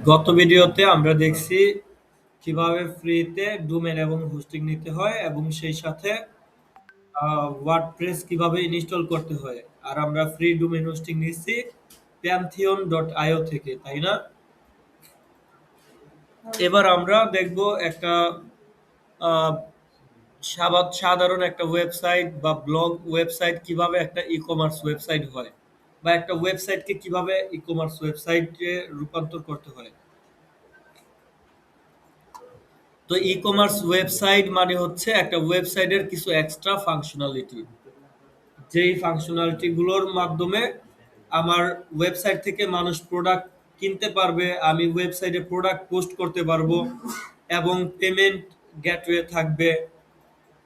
গত ভিডিওতে আমরা দেখছি কিভাবে ফ্রিতে ডোমেন এবং হোস্টিং নিতে হয় এবং সেই সাথে ওয়ার্ডপ্রেস কিভাবে ইনস্টল করতে হয়। আর আমরা ফ্রি ডোমেন হোস্টিং নিচ্ছি pantheon.io থেকে, তাই না? এবার আমরা দেখব একটা আহ, সাধারণ একটা ওয়েবসাইট বা ব্লগ ওয়েবসাইট কিভাবে একটা ই কমার্স ওয়েবসাইট হয়, বা একটা ওয়েবসাইটকে কিভাবে ই কমার্স ওয়েবসাইটে রূপান্তর করতে হয়। তো ই কমার্স ওয়েবসাইট মানে হচ্ছে একটা ওয়েবসাইটের কিছু এক্সট্রা ফাংশনালিটি, যেই ফাংশনালিটি গুলোর মাধ্যমে আমার ওয়েবসাইট থেকে মানুষ প্রোডাক্ট কিনতে পারবে, আমি ওয়েবসাইটে প্রোডাক্ট পোস্ট করতে পারবো, এবং পেমেন্ট গেটওয়ে থাকবে,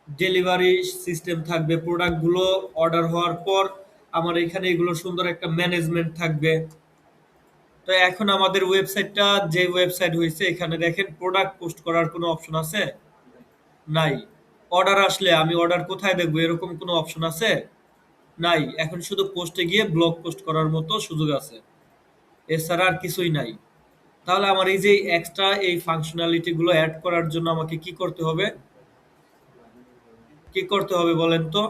ডেলিভারি সিস্টেম থাকবে, প্রোডাক্টগুলো অর্ডার হওয়ার পর আমার এখানে এগুলো সুন্দর একটা ম্যানেজমেন্ট থাকবে। তো এখন আমাদের ওয়েবসাইটটা যে ওয়েবসাইট হয়েছে, এখানে দেখেন প্রোডাক্ট পোস্ট করার কোনো অপশন আছে? নাই। অর্ডার আসলে আমি অর্ডার কোথায় দেখবো, এরকম কোনো অপশন আছে? নাই। এখন শুধু পোস্টে গিয়ে ব্লগ পোস্ট করার মতো সুযোগ আছে, এছাড়া আর কিছুই নাই। তাহলে আমার এই যে এক্সট্রা এই ফাংশনালিটি গুলো অ্যাড করার জন্য আমাকে কি করতে হবে? কি করতে হবে বলেন তো?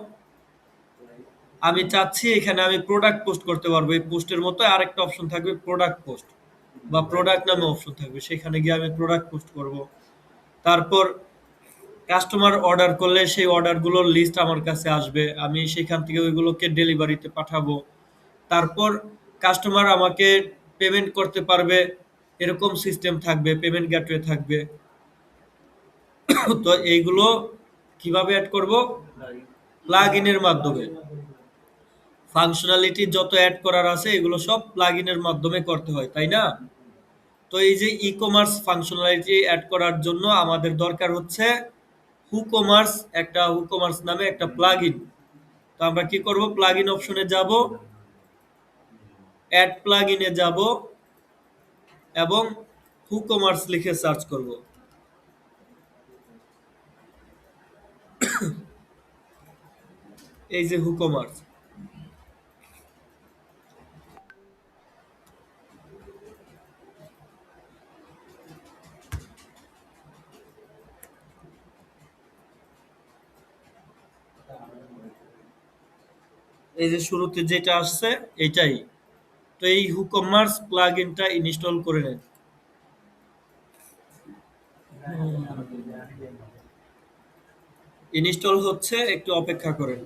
আমি চাচ্ছি এখানে আমি প্রোডাক্ট পোস্ট করতে পারবো, এই পোস্টের মতো আরেকটা অপশন থাকবে প্রোডাক্ট পোস্ট, বা প্রোডাক্ট নামে অপশন থাকবে, সেখানে গিয়ে আমি প্রোডাক্ট পোস্ট করব। তারপর কাস্টমার অর্ডার করলে সেই অর্ডারগুলোর লিস্ট আমার কাছে আসবে, আমি সেখান থেকে ওইগুলোকে ডেলিভারিতে পাঠাবো। তারপর কাস্টমার আমাকে পেমেন্ট করতে পারবে, এরকম সিস্টেম থাকবে, পেমেন্ট গেটওয়ে থাকবে। তো এইগুলো কিভাবে অ্যাড করব? প্লাগ ইনের মাধ্যমে। ফাংশনালিটি যত অ্যাড করার আছে এগুলো সব প্লাগ ইনের মাধ্যমে করতে হয়, তাই না? তো এই যে ই কমার্স ফাংশনালিটি অ্যাড করার জন্য আমাদের দরকার হচ্ছে হুকমার্স, একটা হুকমার্স নামে একটা প্লাগ ইন। তো আমরা কি করব? প্লাগ ইন অপশনে যাব, অ্যাড প্লাগ ইনে যাব, এবং হুকমার্স লিখে সার্চ করব। এই যে হুকমার্স, এই যে শুরুতে যেটা আসছে এটাই। তো এই হুকমার্স প্লাগ ইনটা ইনস্টল করে নেন। ইনস্টল হচ্ছে, একটু অপেক্ষা করেন।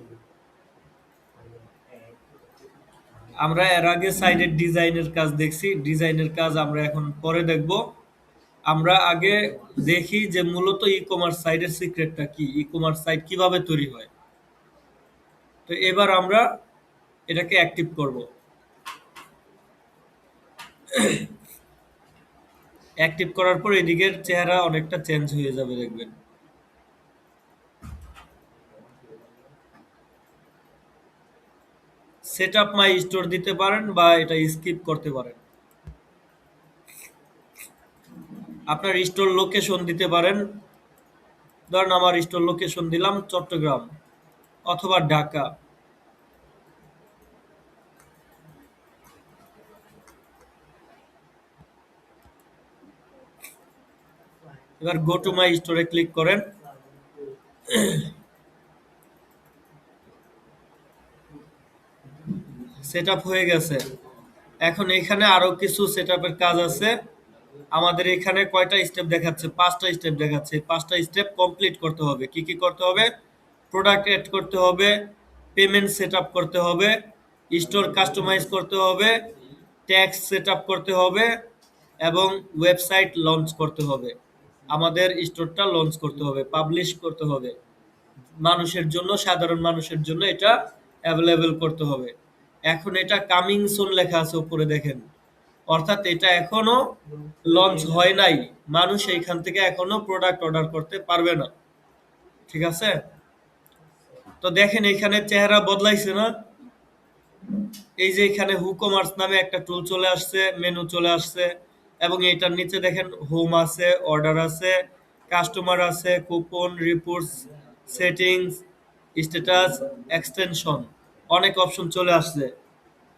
আমরা এর আগে সাইটের ডিজাইনের কাজ দেখছি, ডিজাইনের কাজ আমরা এখন পরে দেখব। আমরা আগে দেখি যে মূলত ই কমার্স সাইটের সিক্রেটটা কি, ই কমার্স সাইট কিভাবে তৈরি হয়। তো এবার আমরা এটাকে অ্যাক্টিভ করব। অ্যাক্টিভ করার পর এদিকের চেহারা অনেকটা চেঞ্জ হয়ে যাবে, দেখবেন। সেট আপ মাই স্টোর দিতে পারেন, বা এটা স্কিপ করতে পারেন। আপনার স্টোর লোকেশন দিতে পারেন। ধরেন আমার স্টোর লোকেশন দিলাম চট্টগ্রাম অথবা ঢাকা। এবার গো টু মাই স্টোরে ক্লিক করেন। সেট আপ হয়ে গেছে। এখন এখানে আরো কিছু সেট আপের কাজ আছে। আমাদের এখানে কয়টা স্টেপ দেখাচ্ছে? 5টা স্টেপ দেখাচ্ছে। 5টা স্টেপ কমপ্লিট করতে হবে। কি কি করতে হবে? প্রোডাক্ট এড করতে হবে, পেমেন্ট সেট আপ করতে হবে, স্টোর কাস্টমাইজ করতে হবে, ট্যাক্স সেট আপ করতে হবে, এবং ওয়েবসাইট লঞ্চ করতে হবে। আমাদের স্টোরটা লঞ্চ করতে হবে, পাবলিশ করতে হবে, মানুষের জন্য, সাধারণ মানুষের জন্য এটা অ্যাভেলেবেল করতে হবে। এখন এটা কামিং সুন লেখা আছে উপরে, দেখেন। অর্থাৎ এটা এখনো লঞ্চ হয় নাই, মানুষ এইখান থেকে এখনো প্রোডাক্ট অর্ডার করতে পারবে না। ঠিক আছে? তো দেখেন এখানে চেহারা বদলাইছে না? এই যে এখানে হুকমার্স নামে একটা টুল চলে আসছে, মেনু চলে আসছে, এবং এটার নিচে দেখেন হোম আছে, অর্ডার আছে, কাস্টমার আছে, coupon, reports, settings, status, extension, অনেক অপশন চলে আসছে।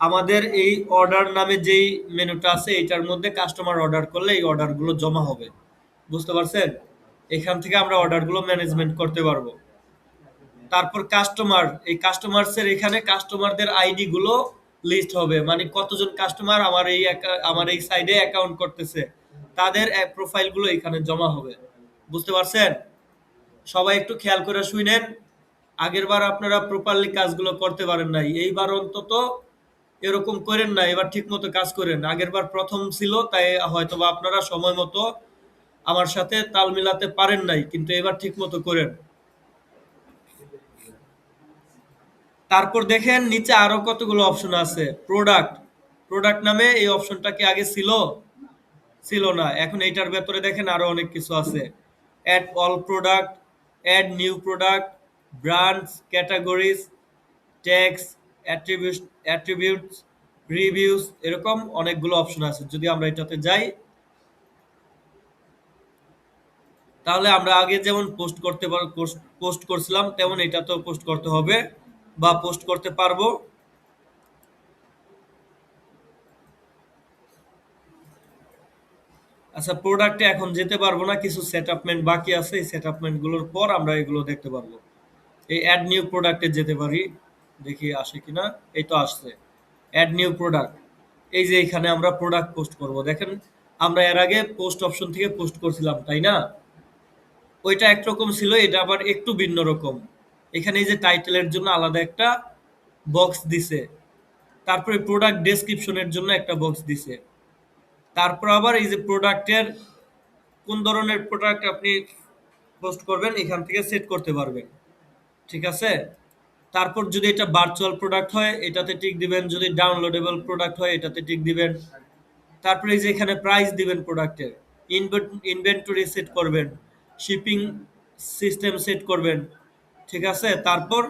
আমাদের এই অর্ডার নামে যেই মেনুটা আছে এটার মধ্যে কাস্টমার অর্ডার করলে এই অর্ডারগুলো জমা হবে। বুঝতে পারছেন? এখান থেকে আমরা অর্ডারগুলো ম্যানেজমেন্ট করতে পারবো। তারপর কাস্টমার, এই কাস্টমার্সের এখানে কাস্টমারদের আইডি গুলো লিস্ট হবে, মানে কতজন কাস্টমার আমার এই সাইডে অ্যাকাউন্ট করতেছে তাদের প্রোফাইল গুলো এখানে জমা হবে। বুঝতে পারছেন? সবাই একটু খেয়াল করে শুনেন। আগের বার আপনারা প্রপারলি কাজগুলো করতে পারেন নাই, এইবার অন্তত এরকম করেন না, এবার ঠিক মতো কাজ করেন। আগের বার প্রথম ছিল তাই হয়তোবা আপনারা সময় মতো আমার সাথে তাল মিলাতে পারেন নাই, কিন্তু এবার ঠিক মতো করেন। তারপর দেখেন নিচে আরো কতগুলো অপশন আছে। প্রোডাক্ট, প্রোডাক্ট নামে এই অপশনটা কি আগে ছিল? ছিল না। এখন এইটার ভেতরে দেখেন আরো অনেক কিছু আছে। Add all product, add new product, brands, categories, tax, attributes, reviews, এরকম অনেকগুলো অপশন আছে। যদি আমরা এটাতে যাই তাহলে আমরা আগে যেমন পোস্ট করছিলাম তেমন এটাতেও পোস্ট করতে হবে বা পোস্ট করতে পারবো। আচ্ছা, প্রোডাক্টে এখন যেতে পারবো না, কিছু সেটআপমেন্ট বাকি আছে। এই সেটআপমেন্ট গুলোর পর আমরা এগুলো দেখতে পারবো। এই অ্যাড নিউ প্রোডাক্টে যেতে পারি, দেখি আসে কিনা। এই তো আসছে অ্যাড নিউ প্রোডাক্ট। এই যে এখানে আমরা প্রোডাক্ট পোস্ট করব। দেখেন আমরা এর আগে পোস্ট অপশন থেকে পোস্ট করছিলাম, তাই না? ওইটা একরকম ছিল, এটা আবার একটু ভিন্ন রকম। এখানে এই যে টাইটেলের জন্য আলাদা একটা বক্স দিছে, তারপরে প্রোডাক্ট ডেসক্রিপশনের জন্য একটা বক্স দিছে, তারপর আবার এই যে প্রোডাক্টের কোন ধরনের প্রোডাক্ট আপনি পোস্ট করবেন এখান থেকে সেট করতে পারবেন। ঠিক আছে? তারপর যদি এটা ভার্চুয়াল প্রোডাক্ট হয় এটাতে টিক দিবেন, যদি ডাউনলোডেবল প্রোডাক্ট হয় এটাতে টিক দিবেন। তারপরে এই যে এখানে প্রাইস দিবেন প্রোডাক্টের, ইনভেন্টরি সেট করবেন, শিপিং সিস্টেম সেট করবেন। ঠিক আছে? তারপর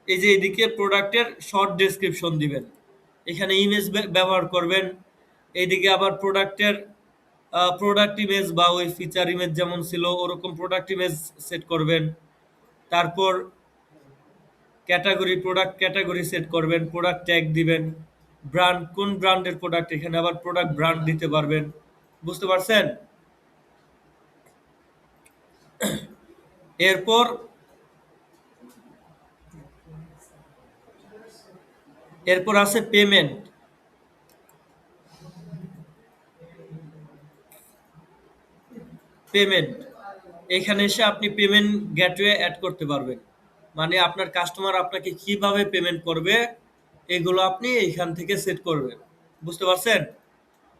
এই যে এদিকে প্রোডাক্টের শর্ট ডেসক্রিপশন দিবেন, এখানে ইমেজ ব্যবহার করবেন। এইদিকে আবার প্রোডাক্ট ইমেজ বা ওই ফিচার ইমেজ যেমন ছিল ওরকম প্রোডাক্ট ইমেজ সেট করবেন। তারপর প্রোডাক্ট ক্যাটাগরি সেট করবেন, প্রোডাক্ট ট্যাগ দিবেন, ব্র্যান্ড কোন ব্র্যান্ডের প্রোডাক্ট এখানে আবার প্রোডাক্ট ব্র্যান্ড দিতে পারবেন। বুঝতে পারছেন? এরপর এরপর আছে পেমেন্ট। পেমেন্ট, এখানে এসে আপনি পেমেন্ট গেটওয়ে অ্যাড করতে পারবেন, মানে আপনার কাস্টমার আপনাকে কিভাবে পেমেন্ট করবে এগুলো আপনি এইখান থেকে সেট করবেন। বুঝতে পারছেন?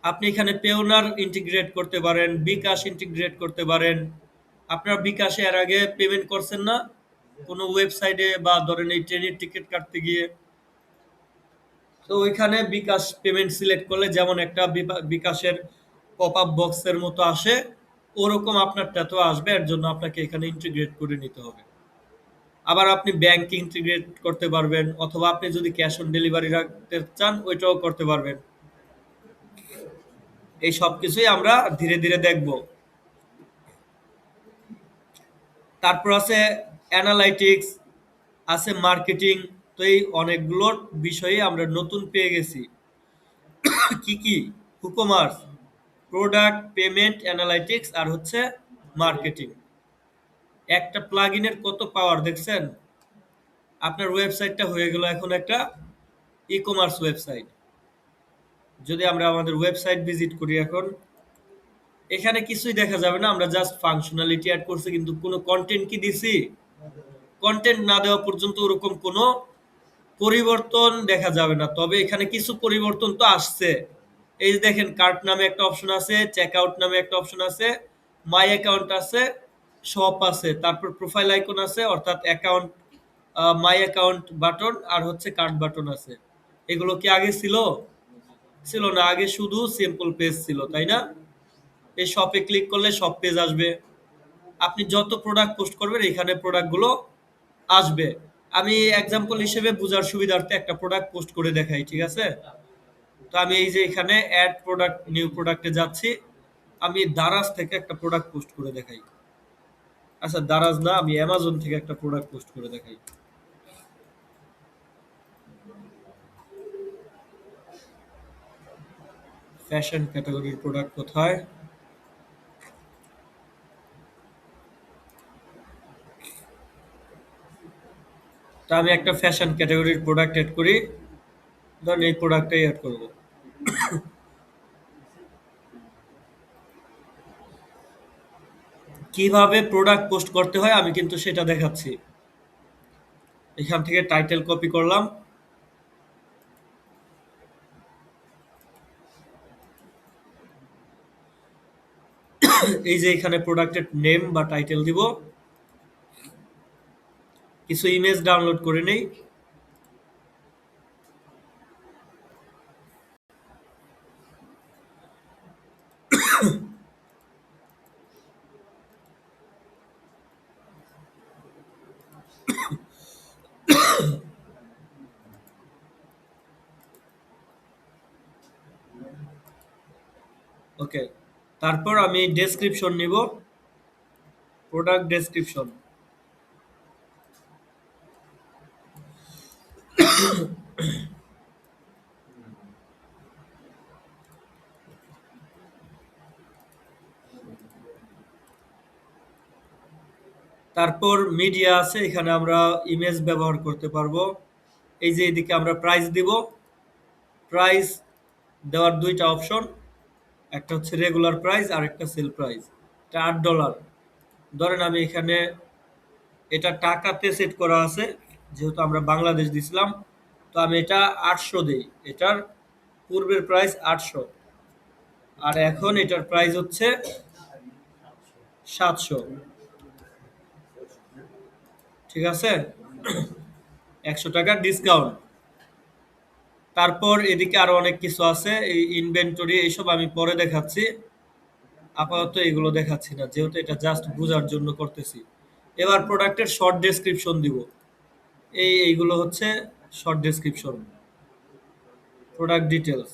আপনি এখানে পেওনার ইন্টিগ্রেট করতে পারেন, বিকাশ ইন্টিগ্রেট করতে পারেন। আপনার বিকাশে এর আগে পেমেন্ট করছেন না কোনো ওয়েবসাইটে বা ধরেন এই ট্রেনের টিকিট কাটতে গিয়ে, তো ওইখানে বিকাশ পেমেন্ট সিলেক্ট করলে যেমন একটা বিকাশের পপ আপ বক্সের মতো আসে, ওরকম আপনারটাতেও আসবে। এর জন্য আপনাকে এখানে ইন্টিগ্রেট করে নিতে হবে। আবার আপনি ব্যাংক ইন্টিগ্রেট করতে পারবেন, অথবা আপনি যদি ক্যাশ অন ডেলিভারি রাখতে চান ওইটাও করতে পারবেন। এই সব কিছুই আমরা ধীরে ধীরে দেখব। তারপর আছে অ্যানালাইটিক্স, আছে মার্কেটিং। তো এই অনেকগুলোর বিষয়ে আমরা নতুন পেয়ে গেছি। কি কি? কুকমার্স, প্রোডাক্ট, পেমেন্ট, অ্যানালাইটিক্স আর হচ্ছে মার্কেটিং। একটা প্লাগইনের কত পাওয়ার দেখছেন? আপনার ওয়েবসাইটটা হয়ে গেল এখন একটা ই কমার্স ওয়েবসাইট। যদি আমরা আমাদের ওয়েবসাইট ভিজিট করি এখন, এখানে কিছুই দেখা যাবে না, আমরা জাস্ট ফাংশনালিটি অ্যাড করছি, কিন্তু কোনো কন্টেন্ট কি দিছি? কন্টেন্ট না দেওয়া পর্যন্ত ওরকম কোনো পরিবর্তন দেখা যাবে না। তবে এখানে কিছু পরিবর্তন তো আসছে। এই যে দেখেন কার্ট নামে একটা অপশন আছে, চেক আউট নামে একটা অপশন আছে, মাই অ্যাকাউন্ট আছে, শপ আছে, তারপর প্রোফাইল আইকন আছে অর্থাৎ অ্যাকাউন্ট, মাই অ্যাকাউন্ট বাটন আর হচ্ছে কার্ট বাটন আছে। এগুলো কি আগে ছিল? ছিল না, আগে শুধু সিম্পল পেজ ছিল, তাই না? এই শপে ক্লিক করলে শপ পেজ আসবে। আপনি যত প্রোডাক্ট পোস্ট করবেন এখানে প্রোডাক্টগুলো আসবে। আমি এক্সাম্পল হিসেবে বোঝার সুবিধার্থে একটা প্রোডাক্ট পোস্ট করে দেখাই, ঠিক আছে? তো আমি এই যে এখানে অ্যাড প্রোডাক্ট নিউ প্রোডাক্টে যাচ্ছি, আমি দারাজ থেকে একটা প্রোডাক্ট পোস্ট করে দেখাই। আচ্ছা, দারাজ না, আমি অ্যামাজন থেকে একটা প্রোডাক্ট পোস্ট করে দেখাই। ফ্যাশন ক্যাটাগরির প্রোডাক্ট কোথায়? তা আমি একটা ফ্যাশন ক্যাটাগরির প্রোডাক্ট অ্যাড করি, ধরুন এই প্রোডাক্টটাই অ্যাড করব। কিভাবে প্রোডাক্ট পোস্ট করতে হয় আমি কিন্তু সেটা দেখাচ্ছি। এখান থেকে টাইটেল কপি করলাম, এই যে এখানে প্রোডাক্টের নেম বা টাইটেল দিব, কিছু ইমেজ ডাউনলোড করে নেই। ওকে, তারপর আমি ডেসক্রিপশন নিব, প্রোডাক্ট ডেসক্রিপশন। তারপর মিডিয়া আছে, এখানে আমরা ইমেজ ব্যবহার করতে পারবো। এই যে এদিকে আমরা প্রাইস দিব, প্রাইস দেওয়ার দুইটা অপশন, একটা হচ্ছে রেগুলার প্রাইস আর একটা সেল প্রাইস। এটা $8। ধরেন আমি এখানে এটা টাকাতে সেট করা আছে, যেহেতু আমরা বাংলাদেশ দিছিলাম, তো আমি এটা 800 দেই। এটার পূর্বের প্রাইস 800, আর এখন এটার প্রাইস হচ্ছে 700। ঠিক আছে, 100 টাকা ডিসকাউন্ট। তারপর এদিকে আরো অনেক কিছু আছে, এই ইনভেন্টরি এইসব আমি পরে দেখাচ্ছি, আপাতত এগুলো দেখাচ্ছি না, যেহেতু এটা জাস্ট বোঝার জন্য করতেছি। এবার প্রোডাক্টের শর্ট ডেসক্রিপশন দিব, এইগুলো হচ্ছে শর্ট ডেসক্রিপশন, প্রোডাক্ট ডিটেলস।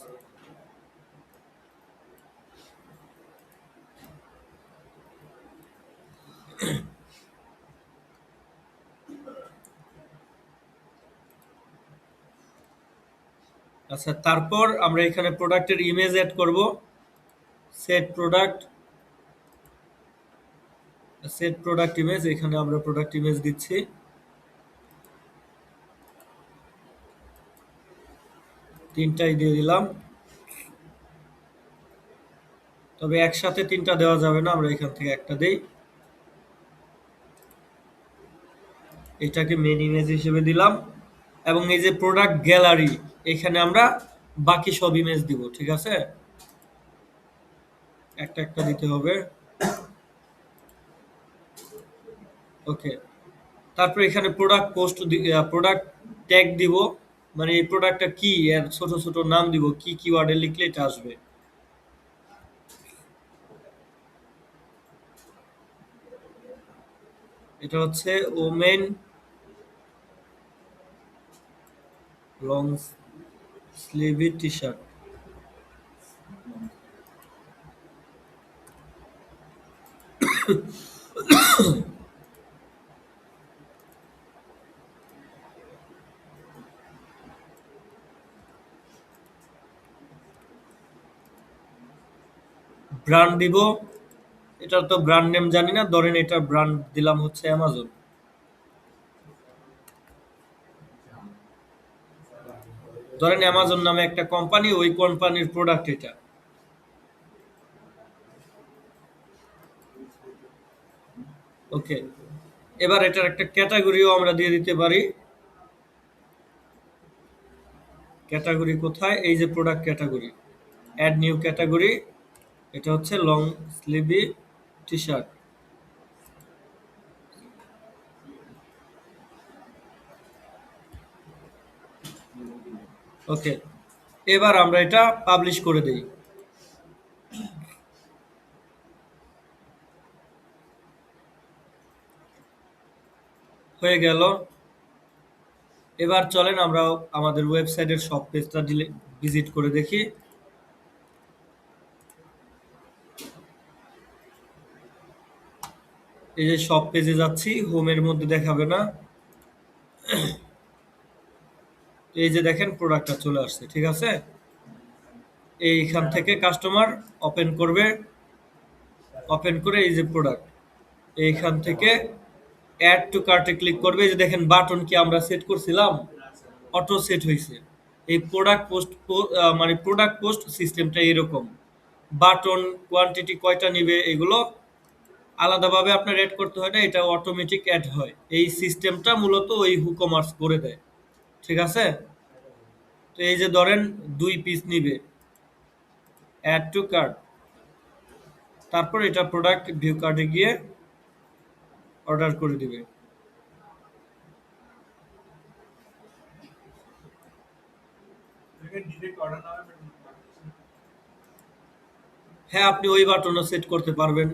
আচ্ছা, তারপর আমরা এখানে প্রোডাক্টের ইমেজ অ্যাড করব। Set product, set product image, এখানে আমরা প্রোডাক্ট ইমেজ দিচ্ছি। তিনটাই দিয়ে দিলাম, তবে একসাথে তিনটা দেওয়া যাবে না, আমরা এখান থেকে একটা দেই। এটাকে মেন ইমেজ হিসেবে দিলাম, এবং এই যে প্রোডাক্ট গ্যালারি, এখানে আমরা বাকি সব ইমেজ দিব। ঠিক আছে, একটা একটা দিতে হবে। ওকে, তারপর এখানে প্রোডাক্ট পোস্ট, প্রোডাক্ট ট্যাগ দিব, মানে এই প্রোডাক্টটা কি এর ছোট ছোট নাম দিব, কি কিওয়ার্ডে লিখলে এটা আসবে। এটা হচ্ছে women long sleeve T shirt. Brand দিব, এটার তো ব্র্যান্ড নেম জানি না, ধরেন এটার ব্র্যান্ড দিলাম হচ্ছে অ্যামাজন। ধরেন অ্যামাজন নামে একটা কোম্পানি, ওই কোম্পানির প্রোডাক্ট এটা। ওকে, এবার এটার একটা ক্যাটাগরিও আমরা দিয়ে দিতে পারি। ক্যাটাগরি কোথায়? এই যে product category, add new category, এটা হচ্ছে লং স্লিভি টি শার্ট। ওকে, এবার আমরা এটা পাবলিশ করে দেই। হয়ে গেল। এবার চলেন আমরা আমাদের ওয়েবসাইটের সব পেজটা ভিজিট করে দেখি। এই যে সব পেজে যাচ্ছি, হোমের মধ্যে দেখাবে না, এই যে দেখেন প্রোডাক্টটা চলে আসছে। ঠিক আছে, এইখান থেকে কাস্টমার ওপেন করবে, ওপেন করে এই যে প্রোডাক্ট, এইখান থেকে অ্যাড টু কার্টে ক্লিক করবে। এই যে দেখেন বাটন কি আমরা সেট করছিলাম, অটো সেট হয়েছে। এই প্রোডাক্ট পোস্ট মানে প্রোডাক্ট পোস্ট সিস্টেমটা এরকম। বাটন কোয়ান্টিটি কয়টা নিবে এগুলো আলাদাভাবে আপনার অ্যাড করতে হয় না, এটা অটোমেটিক অ্যাড হয়। এই সিস্টেমটা মূলত ওই হুকমার্স করে দেয়। ঠিক আছে? তো এই যে ধরেন 2 পিস নিবে, অ্যাড টু কার্ট, তারপর এটা প্রোডাক্ট ভিউ কার্টে গিয়ে অর্ডার করে দিবে। হ্যাঁ, আপনি ওই বাটনও সেট করতে পারবেন।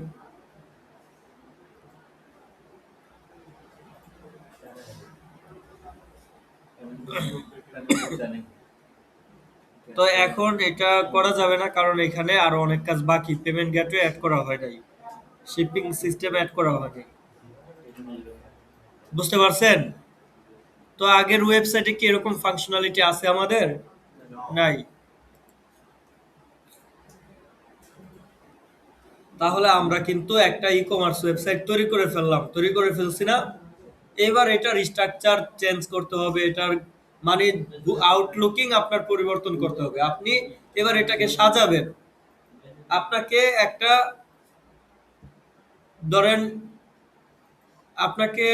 তো এখন এটা করা যাবে না, কারণ এখানে আরো অনেক কাজ বাকি। পেমেন্ট গেটওয়ে অ্যাড করা হয় নাই, শিপিং সিস্টেম অ্যাড করা হয়নি। বুঝতে পারছেন? তো আগের ওয়েবসাইটে কি এরকম ফাংশনালিটি আছে আমাদের? নাই। তাহলে আমরা কিন্তু একটা ই কমার্স ওয়েবসাইট তৈরি করে ফেললাম, তৈরি করে ফেলছি না? এবার এটার স্ট্রাকচার চেঞ্জ করতে হবে, এটার মানে আউটলুকিং আপনার পরিবর্তন করতে হবে। আপনি এবার এটাকে সাজাবেন। আপনাকে একটা ধরেন, আপনাকে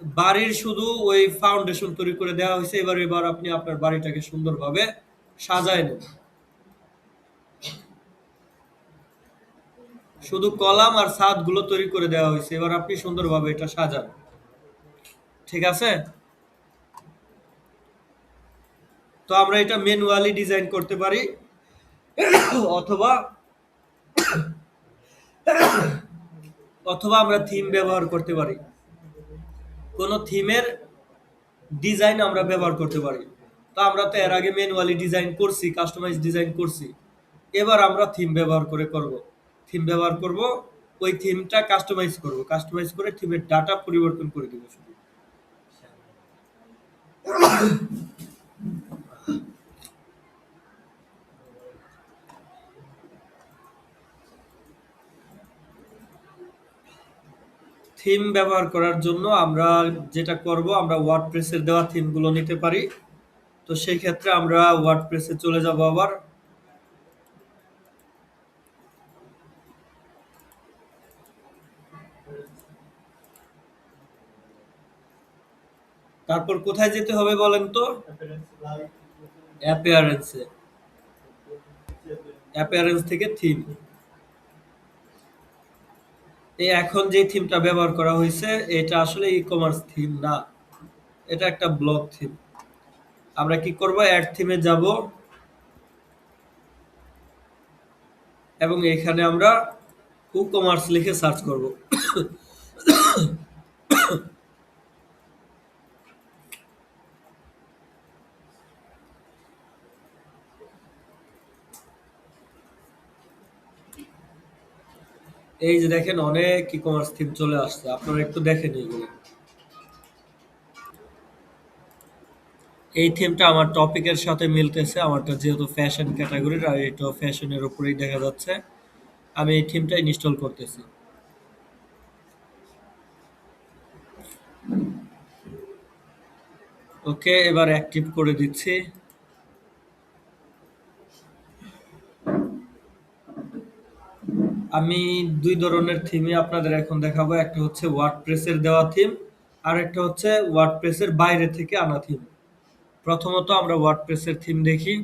বাড়ির শুধু ওই ফাউন্ডেশন তৈরি করে দেওয়া হয়েছে, এবার আপনি আপনার বাড়িটাকে সুন্দরভাবে সাজায় নেন। শুধু কলাম আর ছাদ গুলো তৈরি করে দেওয়া হয়েছে, এবার আপনি সুন্দরভাবে এটা সাজান। ঠিক আছে? তো আমরা এটা ম্যানুয়ালি ডিজাইন করতে পারি, অথবা অথবা আমরা থিম ব্যবহার করতে পারি। কোন থিমের ডিজাইন আমরা ব্যবহার করতে পারি। তো আমরা তো এর আগে ম্যানুয়ালি ডিজাইন করছি, কাস্টমাইজ ডিজাইন করছি। এবার আমরা থিম ব্যবহার করব। থিম ব্যবহার করব, ওই থিমটা কাস্টমাইজ করব, কাস্টমাইজ করে থিমের ডাটা পরিবর্তন করে দিব শুধু। থিম ব্যবহার করার জন্য আমরা যেটা করব, আমরা ওয়ার্ডপ্রেসের দেওয়া থিমগুলো নিতে পারি। তো সেই ক্ষেত্রে আমরা ওয়ার্ডপ্রেসে চলে যাব আবার। তারপর কোথায় যেতে হবে বলেন তো? অ্যাপিয়ারেন্সে। অ্যাপিয়ারেন্স থেকে থিম। এই এখন যে থিমটা ব্যবহার করা হয়েছে, এটা আসলে ই কমার্স থিম না, এটা একটা ব্লক থিম। আমরা কি করব, অ্যাড থিমে যাব এবং এখানে আমরা কুকমার্স লিখে সার্চ করব। এই যে দেখেন অনেক ই কমার্স থিম চলে আসছে, আপনারা একটু দেখেন এগুলো। এই থিমটা আমার টপিকের সাথে মিলতেছে, আমারটা যেহেতু ফ্যাশন ক্যাটাগরির আর এটাও ফ্যাশনের উপরেই দেখা যাচ্ছে। আমি এই থিমটা ইনস্টল করতেছি। ওকে, এবার অ্যাক্টিভ করে দিচ্ছি। আমি 2 ধরনের থিমই আপনাদের এখন দেখাবো। একটা হচ্ছে ওয়ার্ডপ্রেসের দেওয়া থিম, আর একটা হচ্ছে ওয়ার্ডপ্রেসের বাইরে থেকে আনা থিম। প্রথমত আমরা ওয়ার্ডপ্রেসের থিম দেখি।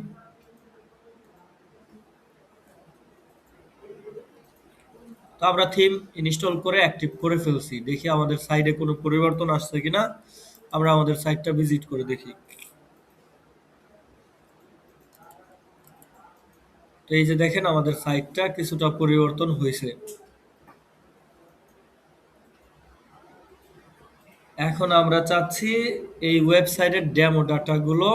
তো আমরা থিম ইনস্টল করে অ্যাক্টিভ করে ফেলছি। দেখি আমাদের সাইটে কোনো পরিবর্তন আসছে কিনা। আমরা আমাদের সাইটটা ভিজিট করে দেখি। তো এই যে দেখেন আমাদের সাইটটা কিছুটা পরিবর্তন হয়েছে। এখন আমরা চাচ্ছি এই ওয়েবসাইটের ডেমো ডাটাগুলো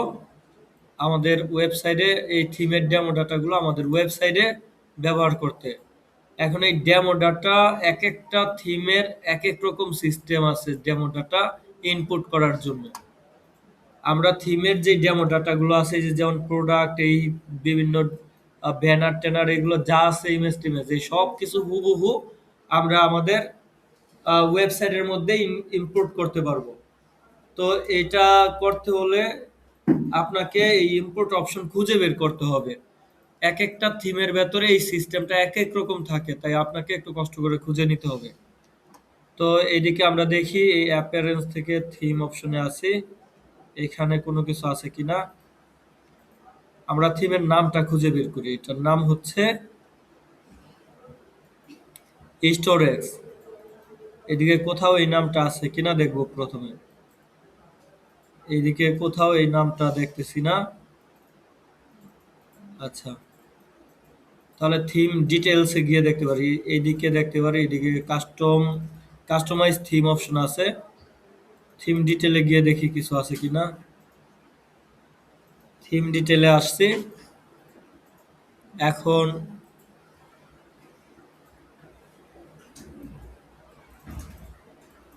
আমাদের ওয়েবসাইটে, এই থিমের ডেমো ডাটাগুলো আমাদের ওয়েবসাইটে ব্যবহার করতে। এখন এই ডেমো ডাটা, এক একটা থিমের এক এক রকম সিস্টেম আছে ডেমো ডাটা ইনপুট করার জন্য। আমরা থিমের যে ডেমো ডাটাগুলো আছে, যে যেমন প্রোডাক্ট, এই বিভিন্ন ব্যানার ট্যানার এগুলো যা আছে, ইমেজ টিমেজ, এই সব কিছু হুবহু আমরা আমাদের ওয়েবসাইটের মধ্যে ইম্পোর্ট করতে পারবো। তো এটা করতে হলে আপনাকে এই ইম্পোর্ট অপশন খুঁজে বের করতে হবে। এক একটা থিমের ভেতরে এই সিস্টেমটা এক এক রকম থাকে, তাই আপনাকে একটু কষ্ট করে খুঁজে নিতে হবে। তো এইদিকে আমরা দেখি এই অ্যাপিয়ারেন্স থেকে থিম অপশনে আসি, এখানে কোনো কিছু আছে কিনা। আমরা থিমের নামটা খুঁজে বের করি, এটার নাম হচ্ছে স্টোরেজ। এদিকে কোথাও এই নামটা আছে কিনা দেখবো প্রথমে। এইদিকে কোথাও এই নামটা দেখতেছি না। আচ্ছা, তাহলে থিম ডিটেলসে গিয়ে দেখতে পারি, এইদিকে দেখতে পারি, এইদিকে কাস্টমাইজ থিম অপশন আছে। থিম ডিটেলে গিয়ে দেখি কিছু আছে কিনা। থিম ডিটেলে আসছি। এখন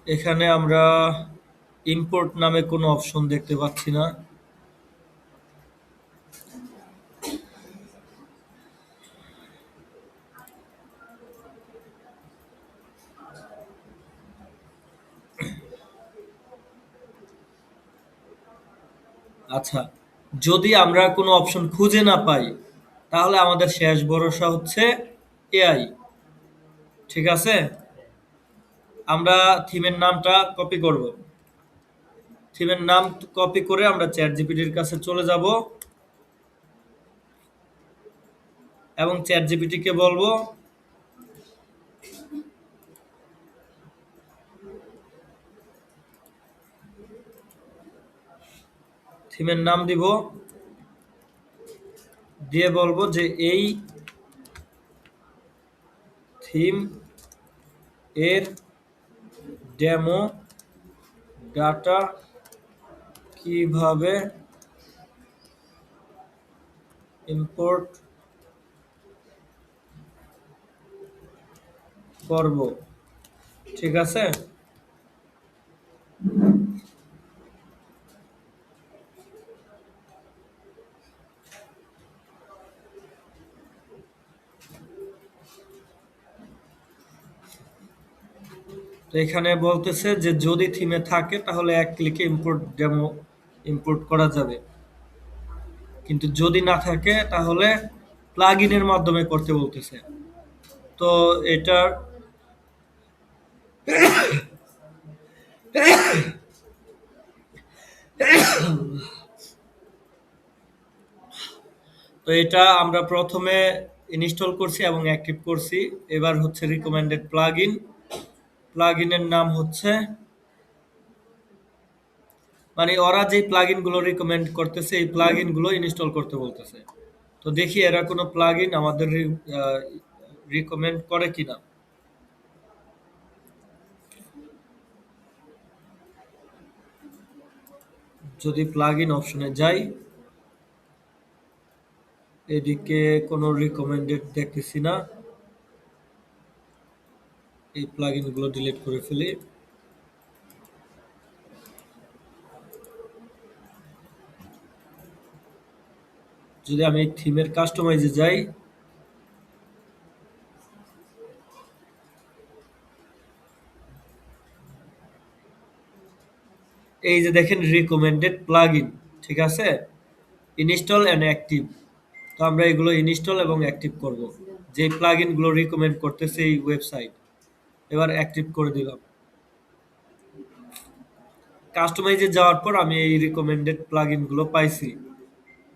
এখানে আমরা ইম্পোর্ট নামে কোনো অপশন দেখতে পাচ্ছি না। আচ্ছা, যদি আমরা কোনো অপশন খুঁজে না পাই, তাহলে আমাদের শেষ ভরসা হচ্ছে এআই। ঠিক আছে, আমরা থিমের নামটা কপি করব। থিমের নাম কপি করে আমরা চ্যাট জিপিটির কাছে চলে যাব এবং চ্যাট জিপিটিকে বলবো থিমের নাম দিব, দিয়ে বলবো যে এই থিম এর ডেমো ডাটা কিভাবে ইম্পোর্ট করব। ঠিক আছে, তো এখানে বলতেছে যে যদি থিমে থাকে তাহলে এক ক্লিকে ইম্পোর্ট ডেমো ইম্পোর্ট করা যাবে, কিন্তু যদি না থাকে তাহলে প্লাগইনের মাধ্যমে করতে বলতেছে। তো এটার তো এটা আমরা প্রথমে ইনস্টল করছি এবং অ্যাক্টিভ করছি। এবার হচ্ছে রিকমেন্ডেড প্লাগইন। প্লাগইনের নাম হচ্ছে, মানে ওরা যেই প্লাগইন গুলো রিকমেন্ড করতেছে এই প্লাগইন গুলো ইনস্টল করতে বলতেছে। তো দেখি এরা কোনো প্লাগইন আমাদের রিকমেন্ড করে কিনা। যদি প্লাগইন অপশনে যাই, এদিকে কোনো রিকমেন্ডেড দেখতেছি না। এই প্লাগইন গুলো ডিলিট করে ফেলি। যদি আমি থিমের কাস্টমাইজে যাই, এই যে দেখেন রিকমেন্ডেড প্লাগইন, ঠিক আছে, ইনস্টল এন্ড অ্যাক্টিভ। তো আমরা এগুলো ইনস্টল এবং অ্যাক্টিভ করব, যে প্লাগইন গুলো রিকমেন্ড করতেছে এই ওয়েবসাইট। এবার অ্যাক্টিভ করে দিলাম। কাস্টমাইজে যাওয়ার পর আমি এই রিকমেন্ডেড প্লাগইন গুলো পাইছি।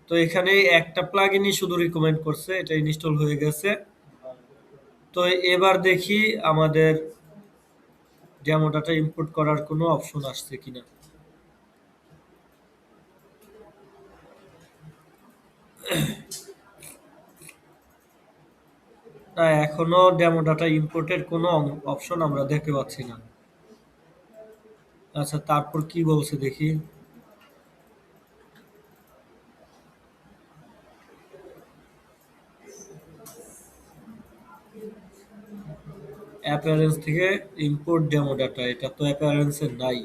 তো এখানে একটা প্লাগইনই শুধু রিকমেন্ড করছে, এটা ইনস্টল হয়ে গেছে। তো এবার দেখি আমাদের ডেমো ডাটা ইম্পোর্ট করার কোনো অপশন আসছে কিনা। না, এখনো ডেমো ডাটা ইম্পোর্টের কোনো অপশন আমরা দেখতে পাচ্ছি না। আচ্ছা, তারপর কি বলছে দেখি। অ্যাপিয়ারেন্স থেকে ইম্পোর্ট ডেমো ডাটা, এটা তো অ্যাপিয়ারেন্সে নাই।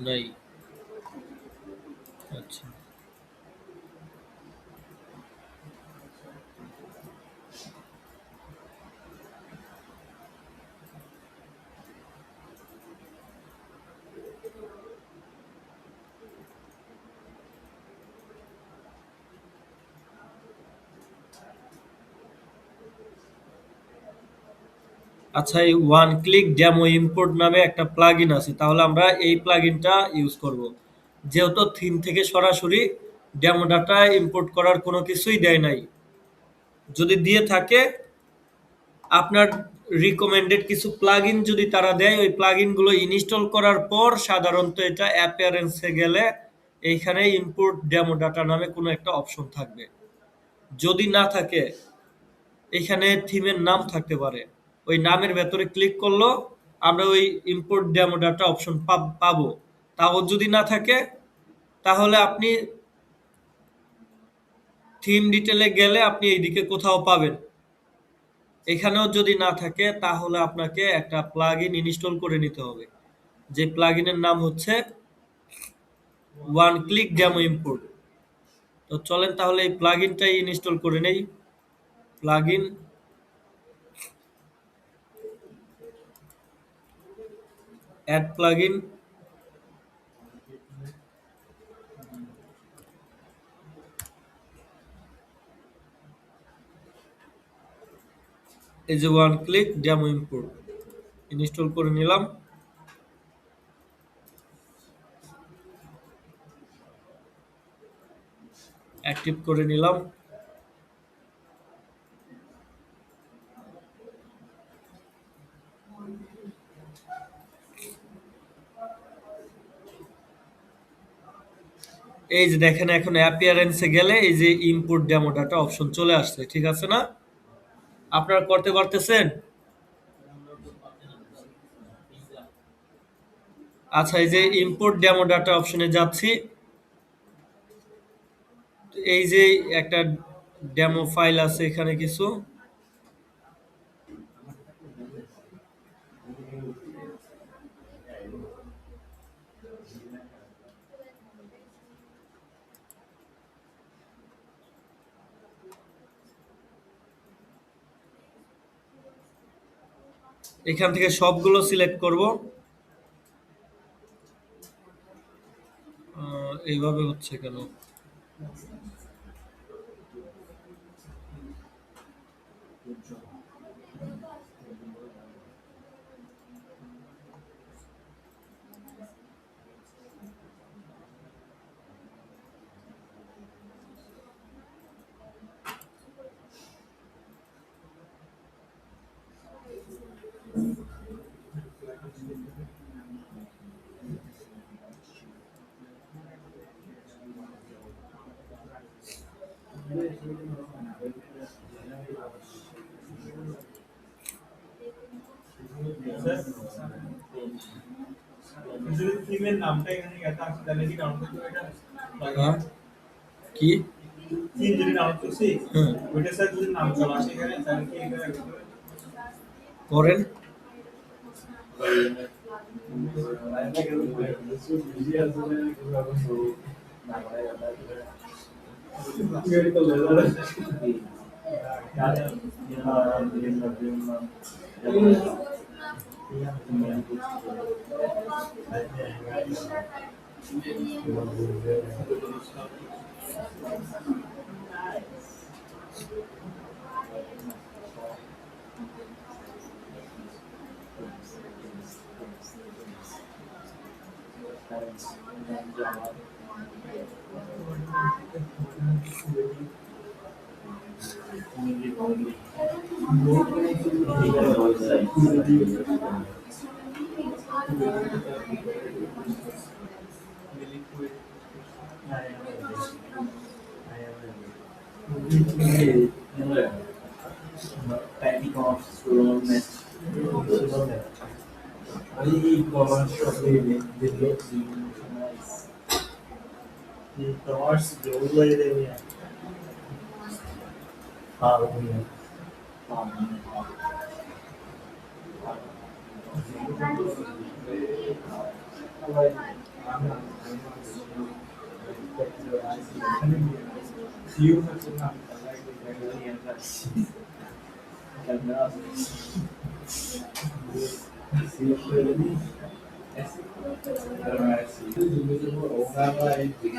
নাই। আচ্ছা। আচ্ছা, এই ওয়ান ক্লিক ডেমো ইম্পোর্ট নামে একটা প্লাগইন আছে, তাহলে আমরা এই প্লাগইনটা ইউজ করব। যেহেতু থিম থেকে সরাসরি ডেমো ডাটা ইম্পোর্ট করার কোনো কিছুই দেয় নাই। যদি দিয়ে থাকে, আপনার রিকমেন্ডেড কিছু প্লাগইন যদি তারা দেয়, ওই প্লাগইনগুলো ইনস্টল করার পর সাধারণত এটা অ্যাপিয়ারেন্সে গেলে এইখানে ইম্পোর্ট ডেমো ডাটা নামে কোনো একটা অপশন থাকবে। যদি না থাকে, এখানে থিমের নাম থাকতে পারে। ওই নামের ভেতরে ক্লিক করলো আমরা ওই ইম্পোর্ট ডেমো ডাটা অপশন পাবো। তাও যদি না থাকে, তাহলে আপনি থিম ডিটেলে গেলে আপনি এইদিকে কোথাও পাবেন। এখানেও যদি না থাকে, তাহলে আপনাকে একটা প্লাগইন ইনস্টল করে নিতে হবে, যে প্লাগইনের নাম হচ্ছে ওয়ান ক্লিক ডেমো ইম্পোর্ট। তো চলেন তাহলে এই প্লাগইনটাই ইনস্টল করে নেই। Plugin, add plugin. এই যে one click demo import install করে নিলাম। অ্যাক্টিভ করে নিলাম। এই যে দেখেন, এখন অ্যাপিয়ারেন্সে গেলে এই যে ইম্পোর্ট ডেমো ডাটা অপশন চলে আসছে, ঠিক আছে না? আপনারা করতে পারতেছেন? আচ্ছা, এই যে ইম্পোর্ট ডেমো ডাটা অপশনে যাচ্ছি। এই যে একটা ডেমো ফাইল আছে এখানে কিছু। এখান থেকে সবগুলো সিলেক্ট করব। এইভাবে হচ্ছে কেন? যদি থিমের নামটা এখানে এটা আছে তাহলে কি ডাউনলোড করতে এটা হ্যাঁ, কি? থিম যদি ডাউনলোড করছি হ্যাঁ, ওইটা স্যার যদি নাম চলে আসে এখানে তাহলে কি এখানে করেন। Tomás Global idea.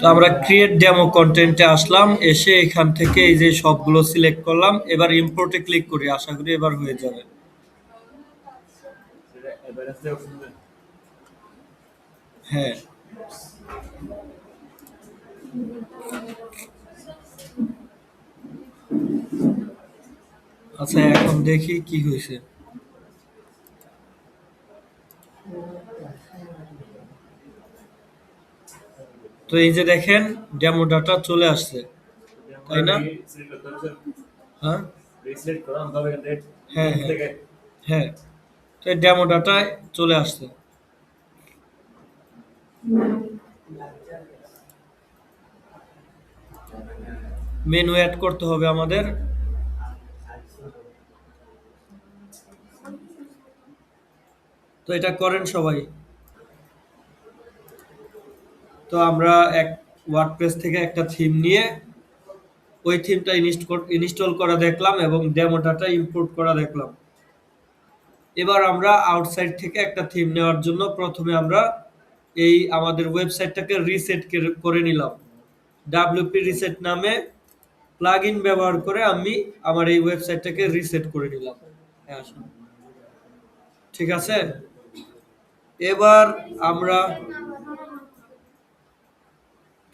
তো আমরা ক্রিয়েট ডেমো কন্টেন্টে আসলাম, এসে এখান থেকে এই যে সবগুলো সিলেক্ট করলাম, এবার ইম্পোর্টে ক্লিক করি, আশা করি এবার হয়ে যাবে। হ্যাঁ, আচ্ছা এখন দেখি কি হয়েছে। তো এই যে দেখেন ডেমো ডাটা চলে আসছে, তাই না? হ্যাঁ, হ্যাঁ, হ্যাঁ, হ্যাঁ। তো এই ডেমো ডাটা চলে আসছে। মেনু অ্যাড করতে হবে আমাদের। তো এটা করেন সবাই। তো আমরা এক ওয়ার্ডপ্রেস থেকে একটা থিম নিয়ে ওই থিমটা ইনস্টল করা দেখলাম এবং ডেমো ডাটা ইম্পোর্ট করা দেখলাম। এবার আমরা আউটসাইড থেকে একটা থিম নেওয়ার জন্য প্রথমে আমরা এই আমাদের ওয়েবসাইটটাকে রিসেট করে নিলাম। ডাব্লিউপি রিসেট নামে প্লাগইন ব্যবহার করে আমি আমার এই ওয়েবসাইটটাকে রিসেট করে নিলাম। হ্যাঁ, আসুন। ঠিক আছে, এবার আমরা